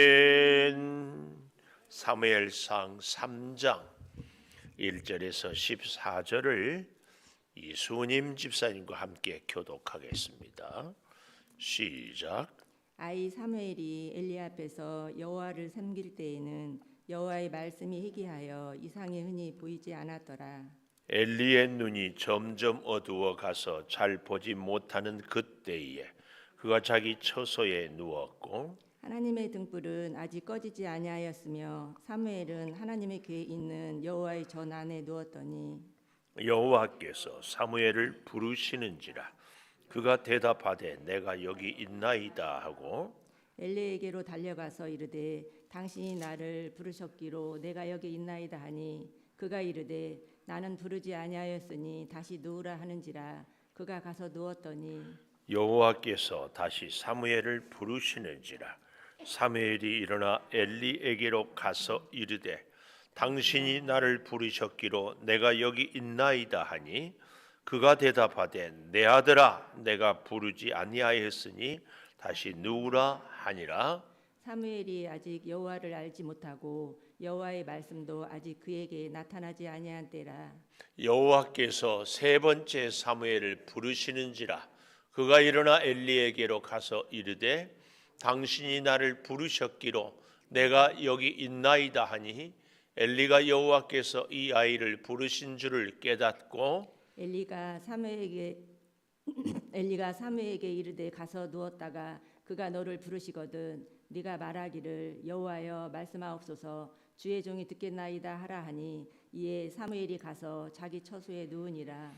아멘. 사무엘상 3장 1절에서 14절을 이수님 집사님과 함께 교독하겠습니다. 시작. 아이 사무엘이 엘리 앞에서 여호와를 섬길 때에는 여호와의 말씀이 희귀하여 이상이 흔히 보이지 않았더라. 엘리의 눈이 점점 어두워 가서 잘 보지 못하는 그때에 그가 자기 처소에 누웠고 하나님의 등불은 아직 꺼지지 아니하였으며 사무엘은 하나님의 궤에 있는 여호와의 전 안에 누웠더니 여호와께서 사무엘을 부르시는지라 그가 대답하되 내가 여기 있나이다 하고 엘리에게로 달려가서 이르되 당신이 나를 부르셨기로 내가 여기 있나이다 하니 그가 이르되 나는 부르지 아니하였으니 다시 누우라 하는지라 그가 가서 누웠더니 여호와께서 다시 사무엘을 부르시는지라 사무엘이 일어나 엘리에게로 가서 이르되 당신이 나를 부르셨기로 내가 여기 있나이다 하니 그가 대답하되 내 아들아 내가 부르지 아니하였으니 다시 누우라 하니라. 사무엘이 아직 여호와를 알지 못하고 여호와의 말씀도 아직 그에게 나타나지 아니한 때라. 여호와께서 세 번째 사무엘을 부르시는지라 그가 일어나 엘리에게로 가서 이르되 당신이 나를 부르셨기로 내가 여기 있나이다 하니 엘리가 여호와께서 이 아이를 부르신 줄을 깨닫고 엘리가 사무엘에게 이르되 가서 누웠다가 그가 너를 부르시거든 네가 말하기를 여호와여 말씀하옵소서 주의 종이 듣겠나이다 하라 하니 이에 사무엘이 가서 자기 처소에 누우니라.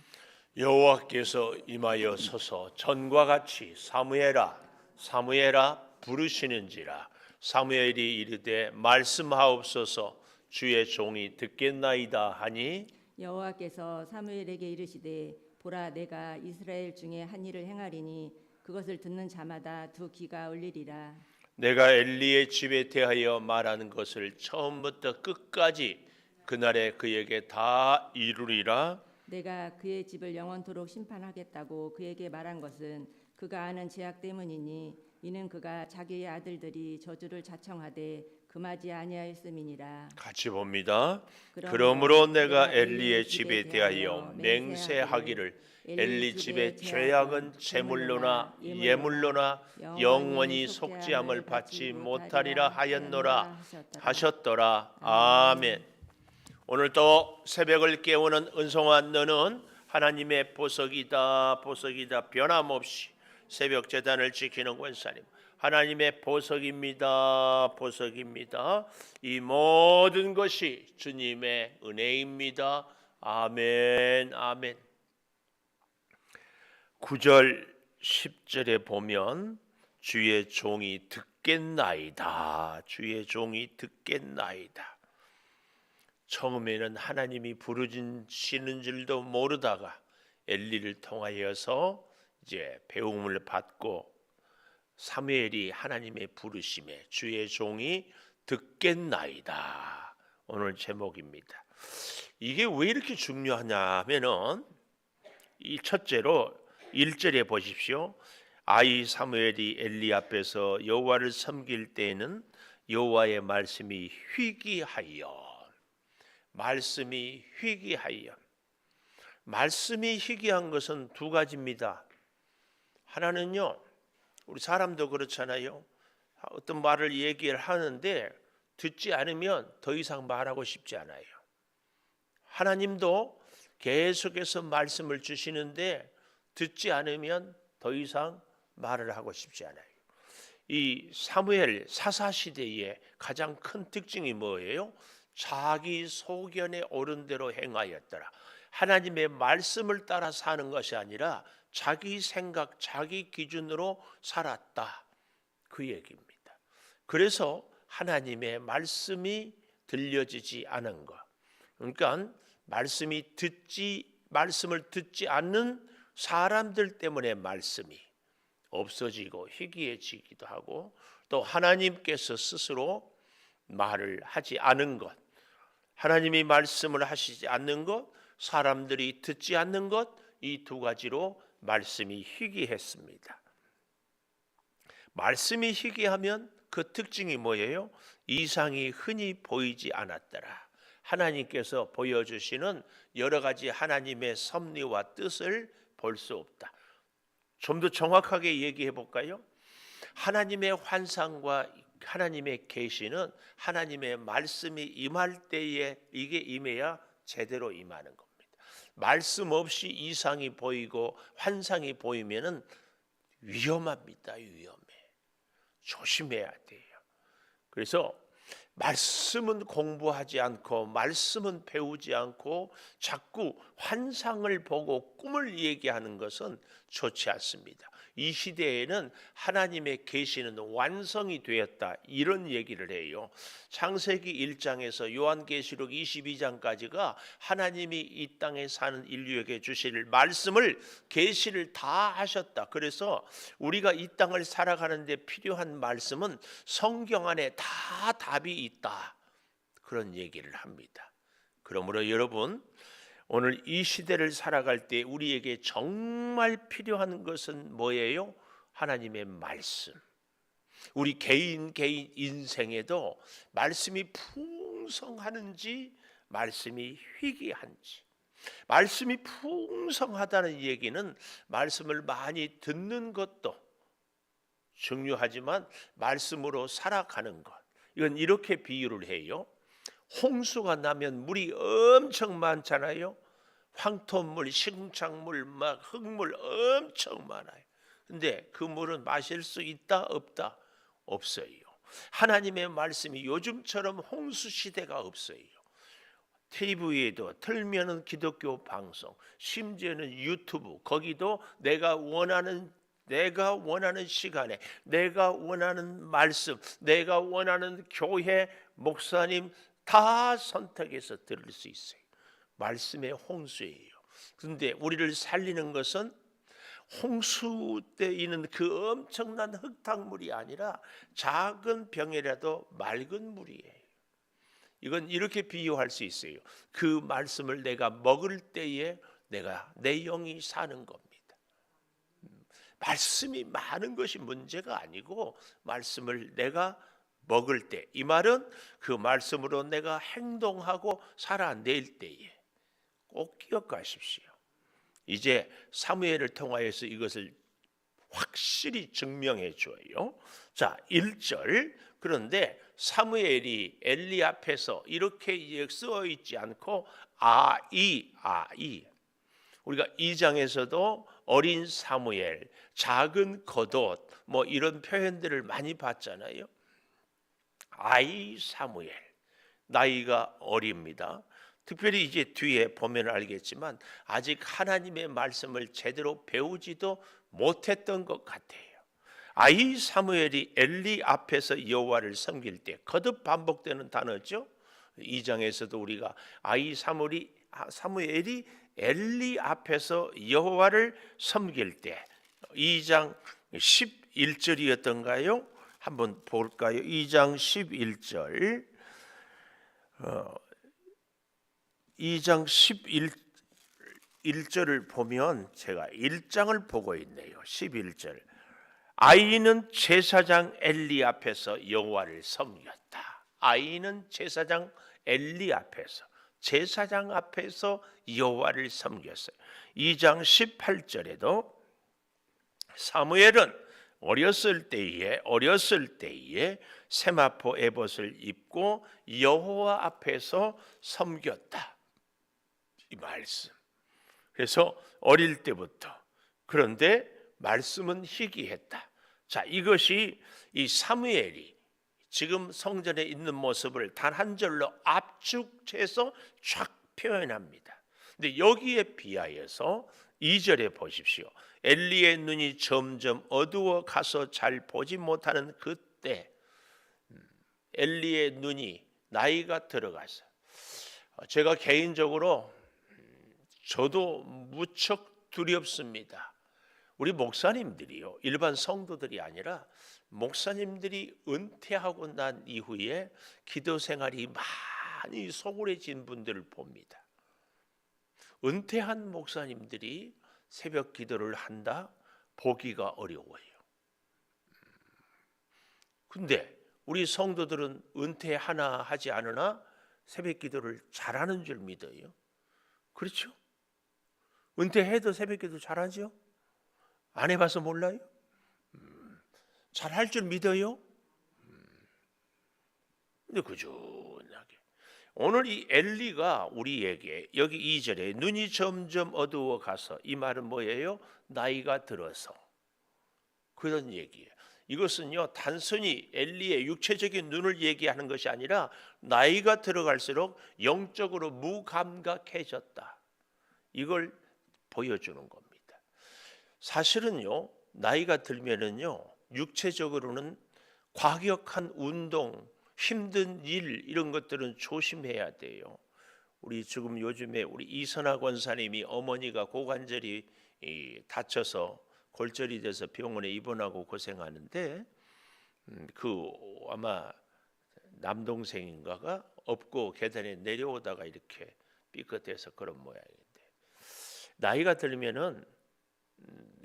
여호와께서 임하여 서서 전과 같이 사무엘아 사무엘아 부르시는지라 사무엘이 이르되 말씀하옵소서 주의 종이 듣겠나이다 하니 여호와께서 사무엘에게 이르시되 보라 내가 이스라엘 중에 한 일을 행하리니 그것을 듣는 자마다 두 귀가 울리리라. 내가 엘리의 집에 대하여 말하는 것을 처음부터 끝까지 그날에 그에게 다 이루리라. 내가 그의 집을 영원토록 심판하겠다고 그에게 말한 것은 그가 아는 죄악 때문이니 이는 그가 자기의 아들들이 저주를 자청하되 금하지 아니하였음이니라. 같이 봅니다. 그러므로 내가 엘리의 집에 대하여 맹세하기를 엘리 집의 죄악은 제물로나 예물로나 영원히 속죄함을 받지 못하리라 하였노라 하셨더라. 아멘. 오늘 또 새벽을 깨우는 은송한 너는 하나님의 보석이다 보석이다 변함없이 새벽 제단을 지키는 권사님 하나님의 보석입니다 보석입니다. 이 모든 것이 주님의 은혜입니다. 아멘 아멘. 9절 10절에 보면 주의 종이 듣겠나이다 주의 종이 듣겠나이다. 처음에는 하나님이 부르시는 줄도 모르다가 엘리를 통하여서 이제 배움을 받고 사무엘이 하나님의 부르심에 주의 종이 듣겠나이다. 오늘 제목입니다. 이게 왜 이렇게 중요하냐면은 이 첫째로 1절에 보십시오. 아이 사무엘이 엘리 앞에서 여호와를 섬길 때에는 여호와의 말씀이 희귀하여 말씀이 희귀하여 말씀이 희귀한 것은 두 가지입니다. 하나는요 우리 사람도 그렇잖아요. 어떤 말을 얘기를 하는데 듣지 않으면 더 이상 말하고 싶지 않아요. 하나님도 계속해서 말씀을 주시는데 듣지 않으면 더 이상 말을 하고 싶지 않아요. 이 사무엘 사사시대의 가장 큰 특징이 뭐예요? 자기 소견에 옳은 대로 행하였더라. 하나님의 말씀을 따라 사는 것이 아니라 자기 생각, 자기 기준으로 살았다. 그 얘기입니다. 그래서 하나님의 말씀이 들려지지 않은 것. 그러니까 말씀을 듣지 않는 사람들 때문에 말씀이 없어지고 희귀해지기도 하고 또 하나님께서 스스로 말을 하지 않은 것, 하나님이 말씀을 하시지 않는 것, 사람들이 듣지 않는 것, 이 두 가지로 말씀이 희귀했습니다. 말씀이 희귀하면 그 특징이 뭐예요? 이상이 흔히 보이지 않았더라. 하나님께서 보여주시는 여러 가지 하나님의 섭리와 뜻을 볼 수 없다. 좀 더 정확하게 얘기해 볼까요? 하나님의 환상과 하나님의 계시는 하나님의 말씀이 임할 때에 이게 임해야 제대로 임하는 겁니다. 말씀 없이 이상이 보이고 환상이 보이면은 위험합니다. 위험해. 조심해야 돼요. 그래서 말씀은 공부하지 않고 말씀은 배우지 않고 자꾸 환상을 보고 꿈을 얘기하는 것은 좋지 않습니다. 이 시대에는 하나님의 계시는 완성이 되었다 이런 얘기를 해요. 창세기 1장에서 요한계시록 22장까지가 하나님이 이 땅에 사는 인류에게 주실 말씀을 계시를 다 하셨다. 그래서 우리가 이 땅을 살아가는 데 필요한 말씀은 성경 안에 다 답이 있다. 그런 얘기를 합니다. 그러므로 여러분 오늘 이 시대를 살아갈 때 우리에게 정말 필요한 것은 뭐예요? 하나님의 말씀. 우리 개인 인생에도 말씀이 풍성하는지 말씀이 희귀한지. 말씀이 풍성하다는 얘기는 말씀을 많이 듣는 것도 중요하지만 말씀으로 살아가는 것. 이건 이렇게 비유를 해요. 홍수가 나면 물이 엄청 많잖아요. 황토물, 시궁창물, 막 흙물 엄청 많아요. 근데 그 물은 마실 수 있다 없다? 없어요. 하나님의 말씀이 요즘처럼 홍수 시대가 없어요. TV에도 틀면은 기독교 방송, 심지어는 유튜브, 거기도 내가 원하는 시간에 내가 원하는 말씀, 내가 원하는 교회 목사님 다 선택해서 들을 수 있어요. 말씀의 홍수예요. 그런데 우리를 살리는 것은 홍수 때 있는 그 엄청난 흙탕물이 아니라 작은 병이라도 맑은 물이에요. 이건 이렇게 비유할 수 있어요. 그 말씀을 내가 먹을 때에 내 영이 사는 겁니다. 말씀이 많은 것이 문제가 아니고 말씀을 내가 먹을 때, 이 말은 그 말씀으로 내가 행동하고 살아낼 때에 꼭 기억하십시오. 이제 사무엘을 통하여서 이것을 확실히 증명해 줘요. 자, 1절. 그런데 사무엘이 엘리 앞에서 이렇게 쓰여 있지 않고 아이. 우리가 2장에서도 어린 사무엘, 작은 겉옷 뭐 이런 표현들을 많이 봤잖아요. 아이 사무엘, 나이가 어립니다. 특별히 이제 뒤에 보면 알겠지만 아직 하나님의 말씀을 제대로 배우지도 못했던 것 같아요. 아이 사무엘이 엘리 앞에서 여호와를 섬길 때 거듭 반복되는 단어죠. 2장에서도 우리가 아이 사무엘이 엘리 앞에서 여호와를 섬길 때 2장 11절이었던가요? 한번 볼까요? 2장 11절. 2장 11절을 보면 제가 1장을 보고 있네요. 11절. 아이는 제사장 엘리 앞에서 여호와를 섬겼다. 아이는 제사장 엘리 앞에서 제사장 앞에서 여호와를 섬겼어요. 2장 18절에도 사무엘은 어렸을 때에 세마포 에봇을 입고 여호와 앞에서 섬겼다. 이 말씀. 그래서 어릴 때부터. 그런데 말씀은 희귀했다. 자, 이것이 이 사무엘이 지금 성전에 있는 모습을 단 한 절로 압축해서 쫙 표현합니다. 근데 여기에 비하여서 2절에 보십시오. 엘리의 눈이 점점 어두워 가서 잘 보지 못하는 그때 엘리의 눈이 나이가 들어가서 제가 개인적으로 저도 무척 두렵습니다. 우리 목사님들이요, 일반 성도들이 아니라 목사님들이 은퇴하고 난 이후에 기도 생활이 많이 소홀해진 분들을 봅니다. 은퇴한 목사님들이 새벽 기도를 한다? 보기가 어려워요. 근데 우리 성도들은 은퇴 하나 하지 않으나 새벽 기도를 잘하는 줄 믿어요. 그렇죠? 은퇴해도 새벽 기도 잘하죠? 안 해봐서 몰라요? 잘할 줄 믿어요? 근데 꾸준하게 오늘 이 엘리가 우리에게 여기 2절에 눈이 점점 어두워 가서, 이 말은 뭐예요? 나이가 들어서, 그런 얘기예요. 이것은요 단순히 엘리의 육체적인 눈을 얘기하는 것이 아니라 나이가 들어갈수록 영적으로 무감각해졌다, 이걸 보여주는 겁니다. 사실은요 나이가 들면은요 육체적으로는 과격한 운동, 힘든 일, 이런 것들은 조심해야 돼요. 우리 지금 요즘에 우리 이선화 권사님이 어머니가 고관절이 다쳐서 골절이 돼서 병원에 입원하고 고생하는데, 그 아마 남동생인가가 업고 계단에 내려오다가 이렇게 삐끗해서 그런 모양인데, 나이가 들면은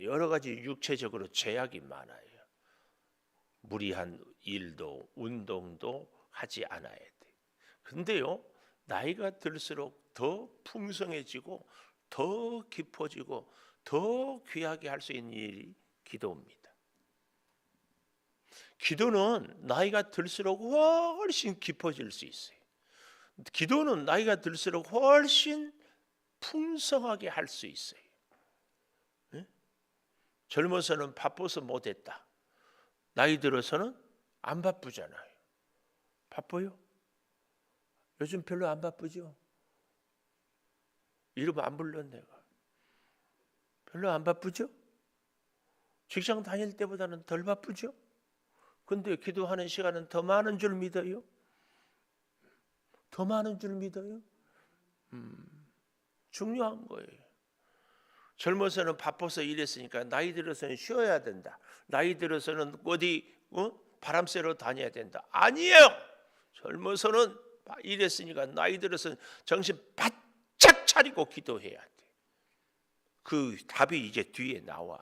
여러 가지 육체적으로 제약이 많아요. 무리한 일도 운동도 하지 않아야 돼. 근데요 나이가 들수록 더 풍성해지고 더 깊어지고 더 귀하게 할 수 있는 일이 기도입니다. 기도는 나이가 들수록 훨씬 깊어질 수 있어요. 기도는 나이가 들수록 훨씬 풍성하게 할 수 있어요. 네? 젊어서는 바빠서 못했다. 나이 들어서는 안 바쁘잖아요. 바빠요? 요즘 별로 안 바쁘죠? 이름 안 불러 내가. 별로 안 바쁘죠? 직장 다닐 때보다는 덜 바쁘죠? 근데 기도하는 시간은 더 많은 줄 믿어요? 더 많은 줄 믿어요? 중요한 거예요. 젊어서는 바빠서 일했으니까 나이 들어서는 쉬어야 된다. 나이 들어서는 어디 바람 쐬러 다녀야 된다. 아니에요. 젊어서는 일했으니까 나이 들어서는 정신 바짝 차리고 기도해야 돼. 그 답이 이제 뒤에 나와.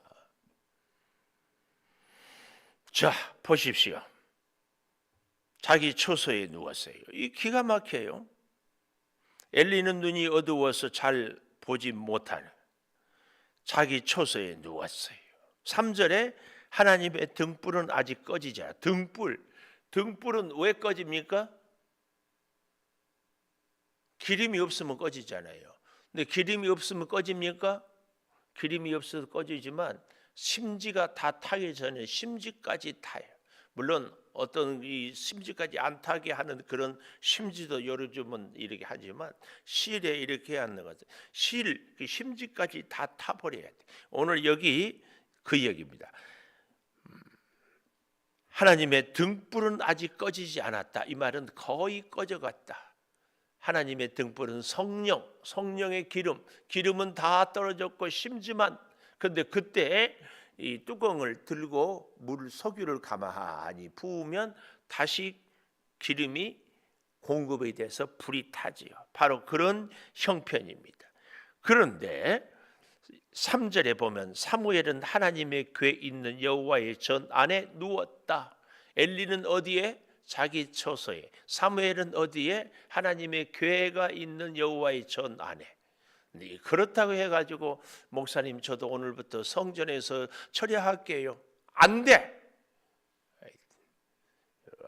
자, 보십시오. 자기 처소에 누웠어요. 이 기가 막혀요. 엘리는 눈이 어두워서 잘 보지 못하는 자기 처소에 누웠어요. 3절에 하나님의 등불은 아직 꺼지지 않아. 등불은 왜 꺼집니까? 기름이 없으면 꺼지잖아요. 근데 기름이 없으면 꺼집니까? 기름이 없어서 꺼지지만 심지가 다 타기 전에 심지까지 타요. 물론 어떤 이 심지까지 안 타게 하는 그런 심지도 요즘은 이렇게 하지만 실에 이렇게 하는 거죠. 실, 그 심지까지 다 타버려야 돼. 오늘 여기 그 얘기입니다. 하나님의 등불은 아직 꺼지지 않았다. 이 말은 거의 꺼져갔다. 하나님의 등불은 성령의 기름은 다 떨어졌고 심지만, 근데 그때 이 뚜껑을 들고 석유를 가만히 부으면 다시 기름이 공급이 돼서 불이 타지요. 바로 그런 형편입니다. 그런데 3절에 보면 사무엘은 하나님의 궤 있는 여호와의 전 안에 누웠다. 엘리는 어디에? 자기 처소에. 사무엘은 어디에? 하나님의 궤가 있는 여호와의 전 안에. 그렇다고 해가지고 목사님 저도 오늘부터 성전에서 처리할게요. 안 돼.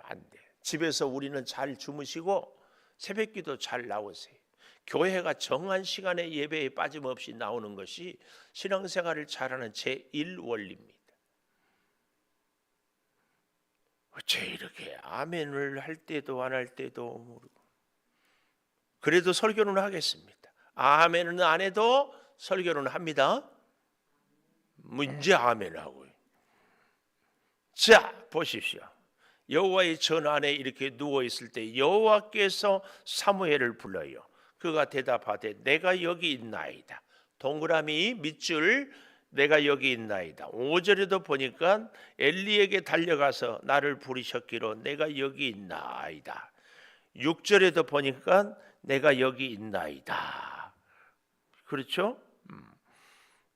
안 돼. 집에서 우리는 잘 주무시고 새벽기도 잘 나오세요. 교회가 정한 시간에 예배에 빠짐없이 나오는 것이 신앙생활을 잘하는 제1원리입니다. 어째 이렇게 아멘을 할 때도 안 할 때도 모르고. 그래도 설교는 하겠습니다. 아멘은 안 해도 설교는 합니다. 문제 아멘하고요. 자, 보십시오. 여호와의 전 안에 이렇게 누워 있을 때 여호와께서 사무엘을 불러요. 그가 대답하되 내가 여기 있나이다. 동그라미 밑줄 내가 여기 있나이다. 5절에도 보니까 엘리에게 달려가서 나를 부르셨기로 내가 여기 있나이다. 6절에도 보니까 내가 여기 있나이다. 그렇죠?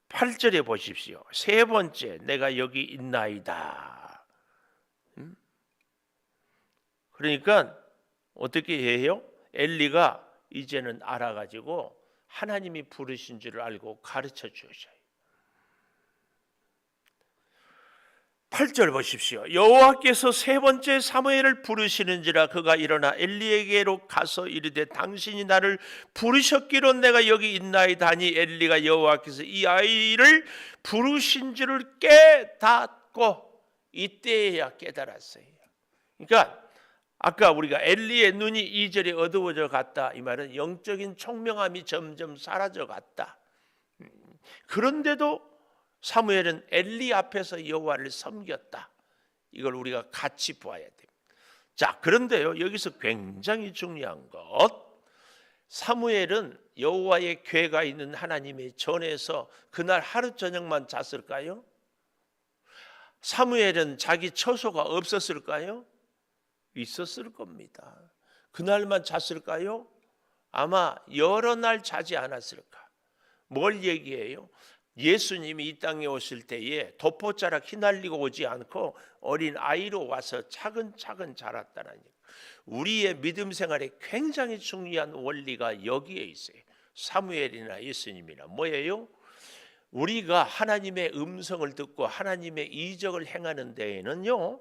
8절에 보십시오. 세 번째 내가 여기 있나이다. 그러니까 어떻게 해요? 엘리가 이제는 알아가지고 하나님이 부르신 줄을 알고 가르쳐 주셔요. 8절 보십시오. 여호와께서 세 번째 사무엘을 부르시는지라 그가 일어나 엘리에게로 가서 이르되 당신이 나를 부르셨기로 내가 여기 있나이다 하니 엘리가 여호와께서 이 아이를 부르신 줄을 깨닫고 이때야 깨달았어요. 그러니까 아까 우리가 엘리의 눈이 이절에 어두워져 갔다 이 말은 영적인 총명함이 점점 사라져 갔다. 그런데도 사무엘은 엘리 앞에서 여호와를 섬겼다. 이걸 우리가 같이 보아야 됩니다. 자, 그런데요, 여기서 굉장히 중요한 것, 사무엘은 여호와의 궤가 있는 하나님의 전에서 그날 하루 저녁만 잤을까요? 사무엘은 자기 처소가 없었을까요? 있었을 겁니다. 그날만 잤을까요? 아마 여러 날 자지 않았을까? 뭘 얘기해요? 예수님이 이 땅에 오실 때에 도포자락 휘날리고 오지 않고 어린 아이로 와서 차근차근 자랐다는 얘기. 우리의 믿음 생활에 굉장히 중요한 원리가 여기에 있어요. 사무엘이나 예수님이나 뭐예요? 우리가 하나님의 음성을 듣고 하나님의 이적을 행하는 데에는요,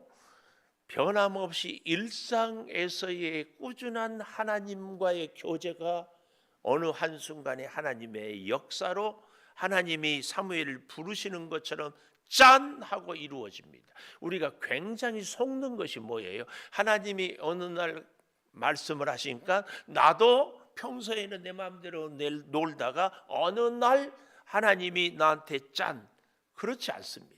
변함없이 일상에서의 꾸준한 하나님과의 교제가 어느 한순간에 하나님의 역사로 하나님이 사무엘을 부르시는 것처럼 짠 하고 이루어집니다. 우리가 굉장히 속는 것이 뭐예요? 하나님이 어느 날 말씀을 하시니까 나도 평소에는 내 마음대로 놀다가 어느 날 하나님이 나한테 짠. 그렇지 않습니다.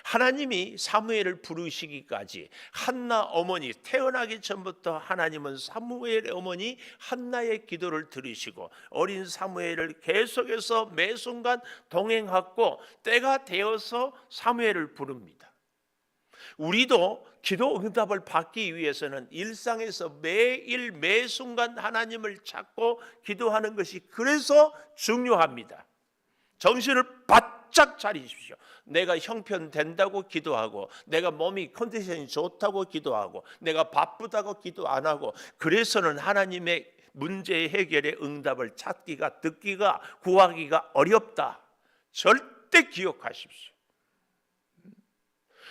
하나님이 사무엘을 부르시기까지 한나 어머니 태어나기 전부터 하나님은 사무엘의 어머니 한나의 기도를 들으시고 어린 사무엘을 계속해서 매 순간 동행하고 때가 되어서 사무엘을 부릅니다. 우리도 기도 응답을 받기 위해서는 일상에서 매일 매 순간 하나님을 찾고 기도하는 것이 그래서 중요합니다. 정신을 바짝 차리십시오. 내가 형편된다고 기도하고 내가 몸이 컨디션이 좋다고 기도하고 내가 바쁘다고 기도 안 하고 그래서는 하나님의 문제 해결의 응답을 찾기가 듣기가 구하기가 어렵다. 절대 기억하십시오.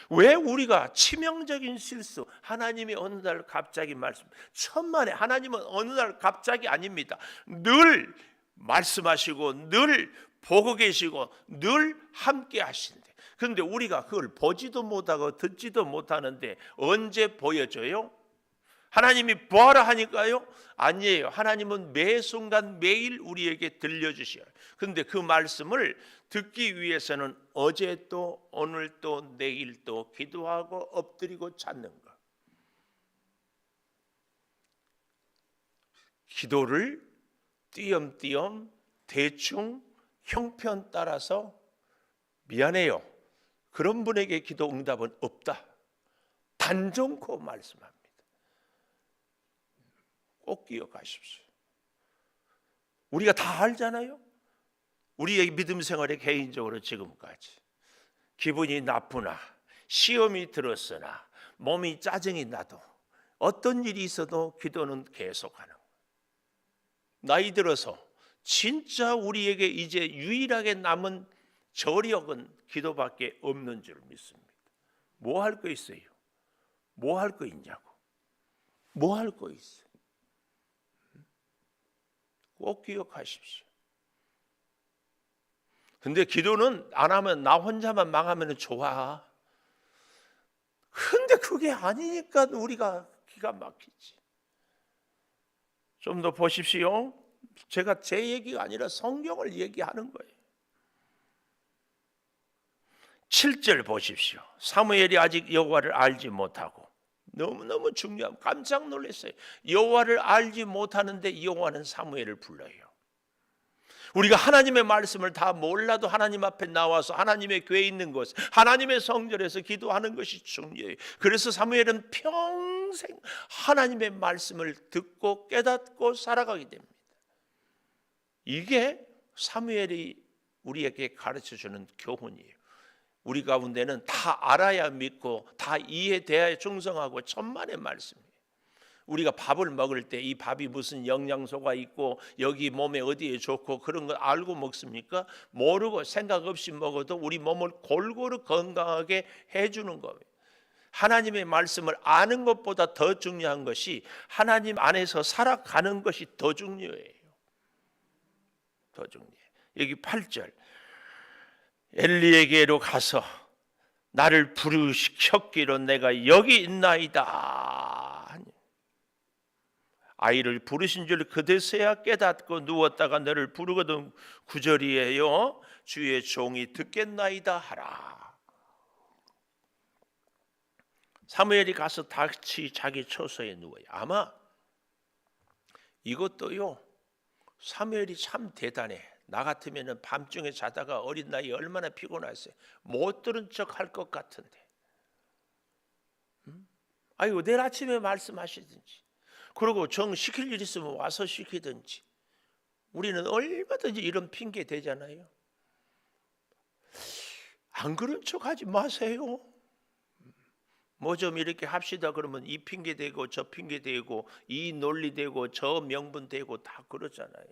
왜 우리가 치명적인 실수, 하나님이 어느 날 갑자기 말씀, 천만에 하나님은 어느 날 갑자기 아닙니다. 늘 말씀하시고 늘 보고 계시고 늘 함께 하신대. 그런데 우리가 그걸 보지도 못하고 듣지도 못하는데 언제 보여줘요? 하나님이 보아라 하니까요? 아니에요. 하나님은 매 순간 매일 우리에게 들려주셔요. 그런데 그 말씀을 듣기 위해서는 어제 또 오늘 또 내일 또 기도하고 엎드리고 찾는 것. 기도를 띄엄띄엄 대충 형편 따라서 미안해요. 그런 분에게 기도 응답은 없다. 단정코 말씀합니다. 꼭 기억하십시오. 우리가 다 알잖아요. 우리의 믿음 생활에 개인적으로 지금까지 기분이 나쁘나 시험이 들었으나 몸이 짜증이 나도 어떤 일이 있어도 기도는 계속하는 거예요. 나이 들어서 진짜 우리에게 이제 유일하게 남은 저력은 기도밖에 없는 줄 믿습니다. 뭐 할 거 있어요? 뭐 할 거 있냐고. 뭐 할 거 있어요? 꼭 기억하십시오. 근데 기도는 안 하면 나 혼자만 망하면 좋아. 근데 그게 아니니까 우리가 기가 막히지. 좀 더 보십시오. 제가 제 얘기가 아니라 성경을 얘기하는 거예요. 7절 보십시오. 사무엘이 아직 여호와를 알지 못하고 너무너무 중요한 깜짝 놀랐어요. 여호와를 알지 못하는데 여호와는 사무엘을 불러요. 우리가 하나님의 말씀을 다 몰라도 하나님 앞에 나와서 하나님의 궤에 있는 곳, 하나님의 성전에서 기도하는 것이 중요해요. 그래서 사무엘은 평생 하나님의 말씀을 듣고 깨닫고 살아가게 됩니다. 이게 사무엘이 우리에게 가르쳐주는 교훈이에요. 우리 가운데는 다 알아야 믿고 다 이해돼야 충성하고 천만의 말씀이에요. 우리가 밥을 먹을 때 이 밥이 무슨 영양소가 있고 여기 몸에 어디에 좋고 그런 걸 알고 먹습니까? 모르고 생각 없이 먹어도 우리 몸을 골고루 건강하게 해주는 겁니다. 하나님의 말씀을 아는 것보다 더 중요한 것이 하나님 안에서 살아가는 것이 더 중요해요. 더 중요해요. 여기 8절 엘리에게로 가서 나를 부르셨기로 내가 여기 있나이다. 아이를 부르신 줄 그제서야 깨닫고 누웠다가 너를 부르거든 9절이에요. 주의 종이 듣겠나이다 하라. 사무엘이 가서 다시 자기 처소에 누워요. 아마 이것도요, 사무엘이 참 대단해. 나 같으면 밤중에 자다가 어린 나이에 얼마나 피곤했어요. 못 들은 척 할 것 같은데. 아이고 내일 아침에 말씀하시든지, 그리고 정 시킬 일 있으면 와서 시키든지. 우리는 얼마든지 이런 핑계 대잖아요. 안 그런 척 하지 마세요. 뭐 좀 이렇게 합시다 그러면 이 핑계 대고 저 핑계 대고 이 논리 대고 저 명분 대고 다 그러잖아요.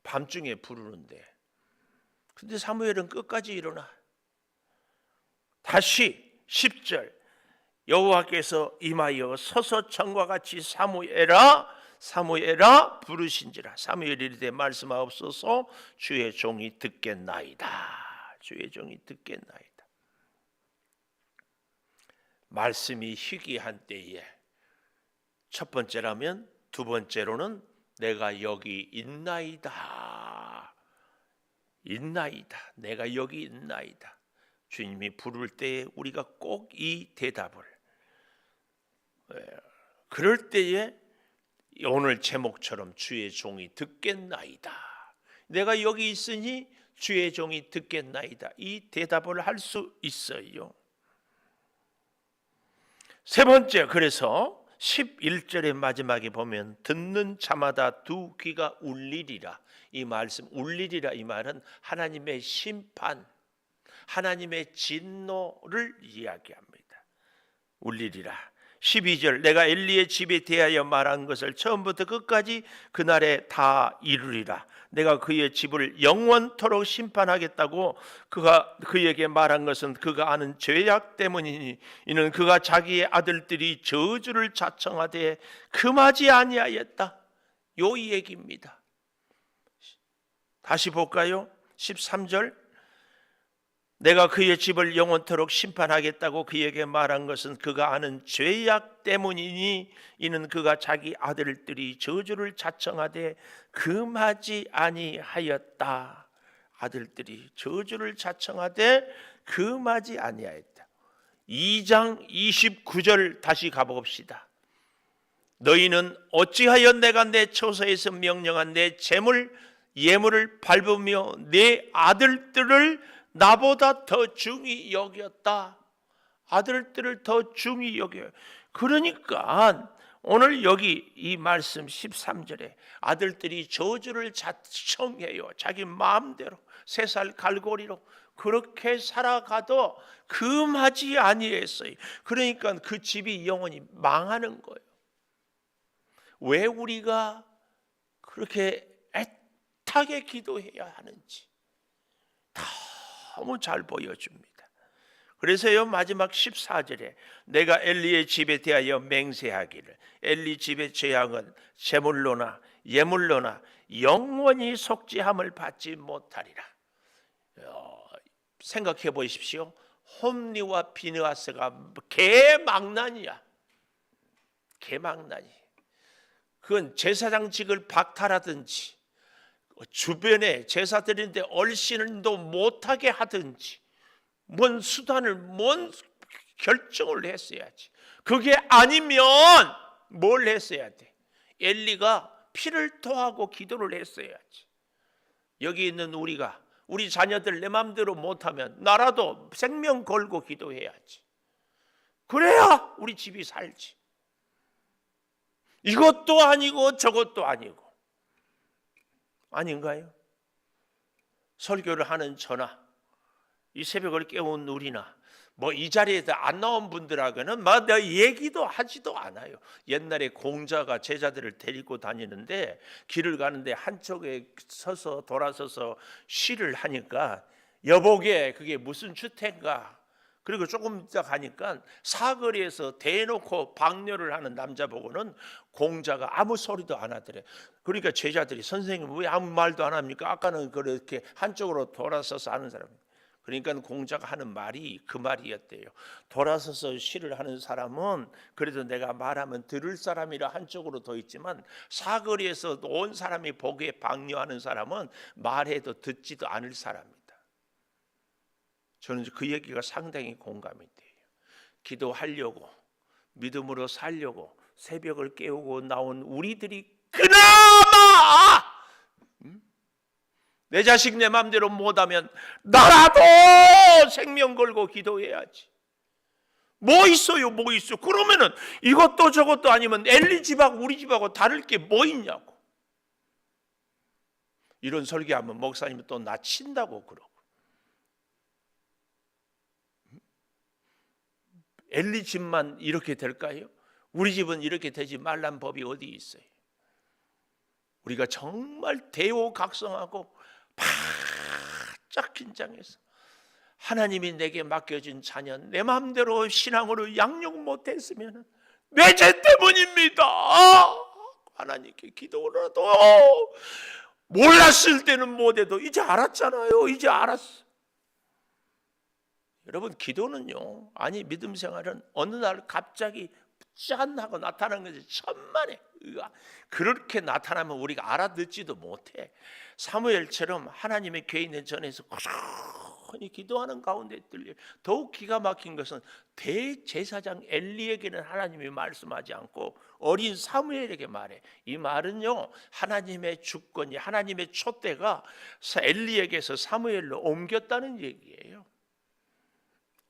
밤중에 부르는데. 근데 사무엘은 끝까지 일어나. 다시 10절 여호와께서 임하여 서서 전과 같이 사무엘아 사무엘아 부르신지라. 사무엘이 이르되 말씀하옵소서 주의 종이 듣겠나이다. 주의 종이 듣겠나이다. 말씀이 희귀한 때에 첫 번째라면, 두 번째로는 내가 여기 있나이다. 있나이다. 내가 여기 있나이다. 주님이 부를 때에 우리가 꼭 이 대답을, 그럴 때에 오늘 제목처럼 주의 종이 듣겠나이다. 내가 여기 있으니 주의 종이 듣겠나이다. 이 대답을 할 수 있어요. 세 번째, 그래서 11절의 마지막에 보면 듣는 자마다 두 귀가 울리리라. 이 말씀 울리리라, 이 말은 하나님의 심판, 하나님의 진노를 이야기합니다. 울리리라. 12절 내가 엘리의 집에 대하여 말한 것을 처음부터 끝까지 그날에 다 이루리라. 내가 그의 집을 영원토록 심판하겠다고 그가 그에게 말한 것은 그가 아는 죄악 때문이니 이는 그가 자기의 아들들이 저주를 자청하되 금하지 아니하였다. 요 얘기입니다. 다시 볼까요? 13절 내가 그의 집을 영원토록 심판하겠다고 그에게 말한 것은 그가 아는 죄악 때문이니 이는 그가 자기 아들들이 저주를 자청하되 금하지 아니하였다. 아들들이 저주를 자청하되 금하지 아니하였다. 2장 29절 다시 가봅시다. 너희는 어찌하여 내가 내 처소에서 명령한 내 예물을 밟으며 내 아들들을 나보다 더 중히 여겼다. 아들들을 더 중히 여겨요. 그러니까 오늘 여기 이 말씀 13절에 아들들이 저주를 자청해요. 자기 마음대로 3살 갈고리로 그렇게 살아가도 금하지 아니했어요. 그러니까 그 집이 영원히 망하는 거예요. 왜 우리가 그렇게 애타게 기도해야 하는지 너무 잘 보여줍니다. 그래서요 마지막 14절에 내가 엘리의 집에 대하여 맹세하기를 엘리 집의 재앙은 제물로나 예물로나 영원히 속죄함을 받지 못하리라. 생각해 보십시오. 홈리와 비느하스가 개망난이야. 개망난이. 그건 제사장직을 박탈하든지 주변에 제사 드리는데 얼씬도 못하게 하든지 뭔 수단을, 뭔 결정을 했어야지. 그게 아니면 뭘 했어야 돼? 엘리가 피를 토하고 기도를 했어야지. 여기 있는 우리가 우리 자녀들 내 마음대로 못하면 나라도 생명 걸고 기도해야지. 그래야 우리 집이 살지. 이것도 아니고 저것도 아니고. 아닌가요? 설교를 하는 저나 이 새벽을 깨운 우리나 뭐 이 자리에 안 나온 분들하고는 막 내가 얘기도 하지도 않아요. 옛날에 공자가 제자들을 데리고 다니는데 길을 가는데 한쪽에 서서 돌아서서 시를 하니까 여보게 그게 무슨 주택가. 그리고 조금 있다 가니까 사거리에서 대놓고 방뇨를 하는 남자 보고는 공자가 아무 소리도 안 하더래. 그러니까 제자들이 선생님 왜 아무 말도 안 합니까? 아까는 그렇게 한쪽으로 돌아서서 하는 사람. 그러니까 공자가 하는 말이 그 말이었대요. 돌아서서 시를 하는 사람은 그래도 내가 말하면 들을 사람이라 한쪽으로 더 있지만 사거리에서 온 사람이 보기에 방뇨하는 사람은 말해도 듣지도 않을 사람이다. 저는 그 얘기가 상당히 공감이 돼요. 기도하려고 믿음으로 살려고 새벽을 깨우고 나온 우리들이 그나마 내 자식 내 마음대로 못하면 나라도 생명 걸고 기도해야지. 뭐 있어요, 뭐 있어. 그러면은 이것도 저것도 아니면 엘리 집하고 우리 집하고 다를 게 뭐 있냐고. 이런 설교하면 목사님은 또 나 친다고 그러고. 엘리 집만 이렇게 될까요? 우리 집은 이렇게 되지 말란 법이 어디 있어요? 우리가 정말 대오각성하고 바짝 긴장해서 하나님이 내게 맡겨진 자녀 내 마음대로 신앙으로 양육 못했으면 내 죄 때문입니다. 하나님께 기도라도 몰랐을 때는 못해도 이제 알았잖아요. 이제 알았어. 여러분 기도는요, 아니 믿음 생활은 어느 날 갑자기 짠 하고 나타나는 것이 천만에 그렇게 나타나면 우리가 알아듣지도 못해. 사무엘처럼 하나님의 괴인의 전에서 꾸준히 기도하는 가운데 들려. 더욱 기가 막힌 것은 대제사장 엘리에게는 하나님이 말씀하지 않고 어린 사무엘에게 말해. 이 말은요, 하나님의 주권이, 하나님의 촛대가 엘리에게서 사무엘로 옮겼다는 얘기예요.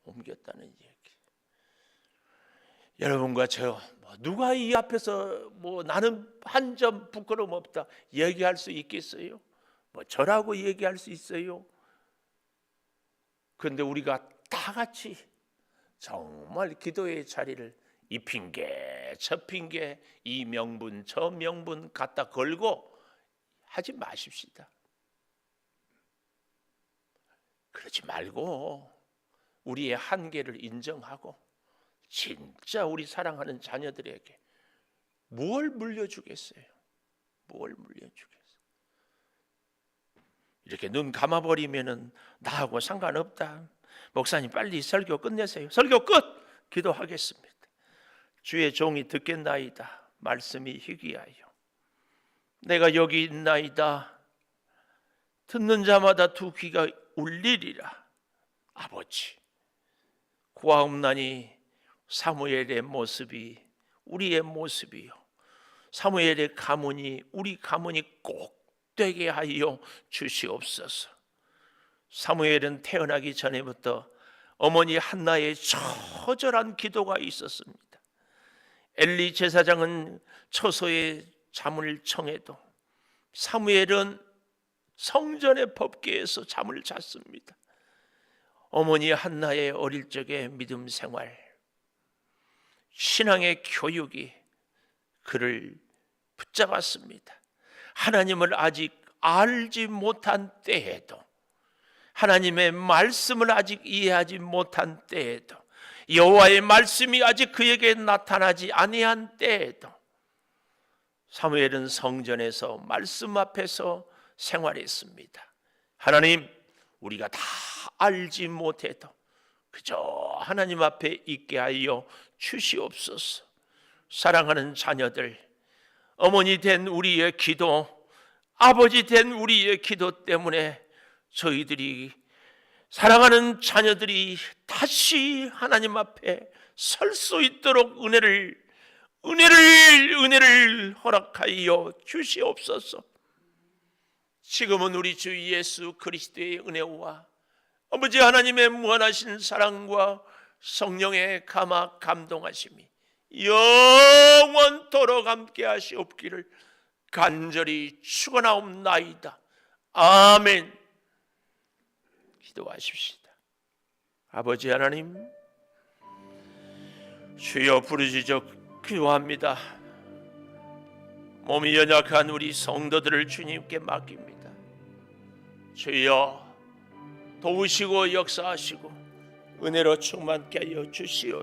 옮겼다는 얘기. 여러분과 저 누가 이 앞에서 뭐 나는 한 점 부끄러움 없다 얘기할 수 있겠어요? 뭐 저라고 얘기할 수 있어요? 그런데 우리가 다 같이 정말 기도의 자리를 이 핑계 저 핑계 이 명분 저 명분 갖다 걸고 하지 마십시다. 그러지 말고 우리의 한계를 인정하고 진짜 우리 사랑하는 자녀들에게 뭘 물려주겠어요? 뭘 물려주겠어요? 이렇게 눈 감아버리면은 나하고 상관없다. 목사님 빨리 설교 끝내세요. 설교 끝! 기도하겠습니다. 주의 종이 듣겠나이다. 말씀이 희귀하여 내가 여기 있나이다. 듣는 자마다 두 귀가 울리리라. 아버지, 구하옵나니 사무엘의 모습이 우리의 모습이요, 사무엘의 가문이 우리 가문이 꼭 되게 하여 주시옵소서. 사무엘은 태어나기 전에부터 어머니 한나의 처절한 기도가 있었습니다. 엘리 제사장은 처소에 잠을 청해도 사무엘은 성전의 법궤에서 잠을 잤습니다. 어머니 한나의 어릴 적의 믿음 생활, 신앙의 교육이 그를 붙잡았습니다. 하나님을 아직 알지 못한 때에도, 하나님의 말씀을 아직 이해하지 못한 때에도, 여호와의 말씀이 아직 그에게 나타나지 아니한 때에도 사무엘은 성전에서 말씀 앞에서 생활했습니다. 하나님, 우리가 다 알지 못해도 그저 하나님 앞에 있게 하여 주시옵소서. 사랑하는 자녀들, 어머니 된 우리의 기도, 아버지 된 우리의 기도 때문에 저희들이, 사랑하는 자녀들이 다시 하나님 앞에 설 수 있도록 은혜를 허락하여 주시옵소서. 지금은 우리 주 예수 그리스도의 은혜와 아버지 하나님의 무한하신 사랑과 성령의 감화 감동하심이 영원토록 함께 하시옵기를 간절히 축원하옵나이다. 아멘. 기도하십시다. 아버지 하나님, 주여 부르짖어 기도합니다. 몸이 연약한 우리 성도들을 주님께 맡깁니다. 주여 도우시고 역사하시고 은혜로 충만케 하여 주시오.